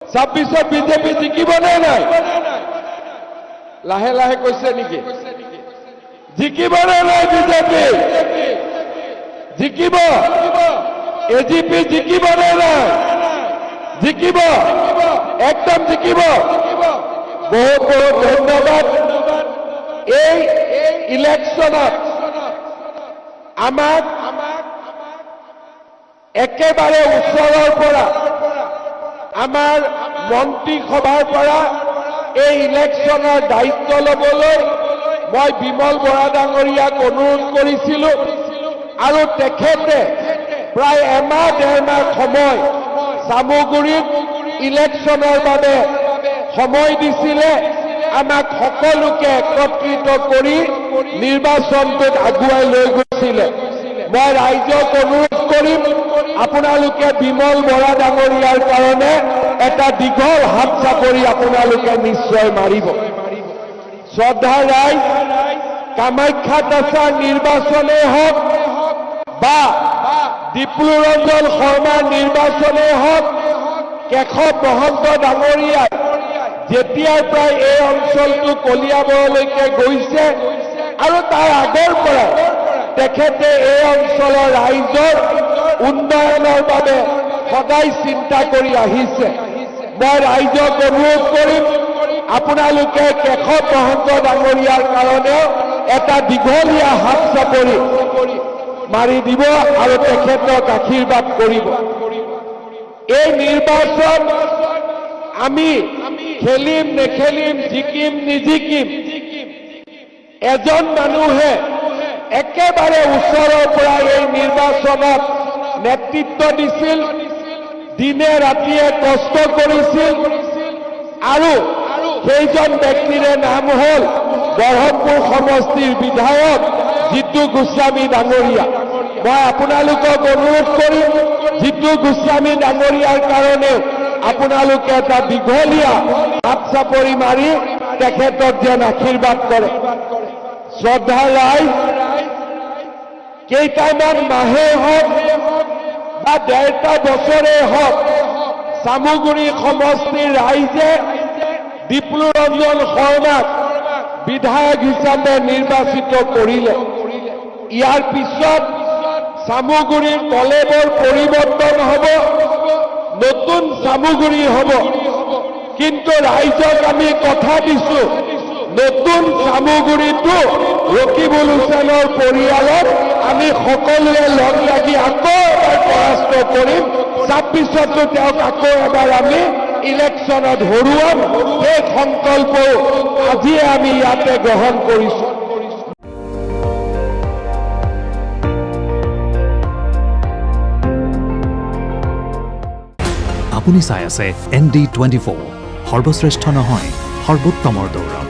26 BJP জিকিব নে নাই? লাহে লাহে কৈছে নেকি? জিকিব নে নাই বিজেপি? জিকিব। এজিপি জিকিব নে নাই? জিকিব। একদম জিকিব। বহুত বহুত ধন্যবাদ। এই ইলেকশনত আমাক একেবাৰে ওচৰৰ পৰা আমাৰ মন্ত্ৰীসভাৰ পৰা এই ইলেকশ্যনৰ দায়িত্ব ল'বলৈ মই বিমল বৰা ডাঙৰীয়াক অনুৰোধ কৰিছিলোঁ আৰু তেখেতে প্ৰায় এমাহ ডেৰমাহ সময় চামুগুৰিত ইলেকশ্যনৰ বাবে সময় দিছিলে আমাক সকলোকে একত্ৰিত কৰি নিৰ্বাচনটোত আগুৱাই লৈ গৈছিলে। মই ৰাইজক অনুৰোধ কৰিম আপোনালোকে বিমল বৰা ডাঙৰীয়াৰ কাৰণে এটা দীঘল হাত চাপৰি আপোনালোকে নিশ্চয় মাৰিব। শ্ৰদ্ধা ৰাইজ, কামাখ্যাত আছা নিৰ্বাচনে হওক বা ডিপ্লুৰঞ্জন শৰ্মাৰ নিৰ্বাচনে হওক, কেশৱ মহন্ত ডাঙৰীয়াই যেতিয়াৰ পৰাই এই অঞ্চলটো কলিয়াবৰলৈকে গৈছে আৰু তাৰ আগৰ পৰাই তেখেতে এই অঞ্চলৰ ৰাইজৰ উন্নয়নৰ বাবে সদায় চিন্তা কৰি আহিছে। মই ৰাইজক অনুৰোধ কৰিম আপোনালোকে কেশৱ মহন্ত ডাঙৰীয়াৰ কাৰণেও এটা দীঘলীয়া হাত চাপৰি মাৰি দিব আৰু তেখেতক আশীৰ্বাদ কৰিব। এই নিৰ্বাচন আমি খেলিম নেখেলিম, জিকিম নিজিকিম, এজন মানুহে একেবাৰে ওচৰৰ পৰা এই নিৰ্বাচনত নেতৃত্ব দিছিল, দিনে ৰাতিয়ে কষ্ট কৰিছিল আৰু সেইজন ব্যক্তিৰে নাম হ'ল বৰহমপুৰ সমষ্টিৰ বিধায়ক জিতু গোস্বামী ডাঙৰীয়া। মই আপোনালোকক অনুৰোধ কৰিম জিতু গোস্বামী ডাঙৰীয়াৰ কাৰণে আপোনালোকে এটা দীঘলীয়া হাত চাপৰি মাৰি তেখেতক যেন আশীৰ্বাদ কৰে। শ্ৰদ্ধা ৰাইজ, কেইটামান মাহে হওক বা ডেৰটা বছৰে হওক চামুগুৰি সমষ্টিৰ ৰাইজে ডিপ্লুৰঞ্জন শৰ্মাক বিধায়ক হিচাপে নিৰ্বাচিত কৰিলে। ইয়াৰ পিছত চামুগুৰিৰ কলেবৰ পৰিৱৰ্তন হ'ব, নতুন চামুগুৰি হ'ব। কিন্তু ৰাইজক আমি কথা দিছো নতুন চামুগুৰিটো ৰকিবুল হুছেইনৰ পৰিয়ালত আমি সকলোৱে লগ লাগি আকৌ এবাৰ পৰাস্ত কৰিম। 26তো তেওঁক আকৌ এবাৰ আমি ইলেকশ্যনত হৰুৱাম। সেই সংকল্প আজিয়ে আমি ইয়াতে গ্ৰহণ কৰিছো। আপুনি চাই আছে ND24, সৰ্বশ্ৰেষ্ঠ নহয় সৰ্বোত্তমৰ দৌৰ।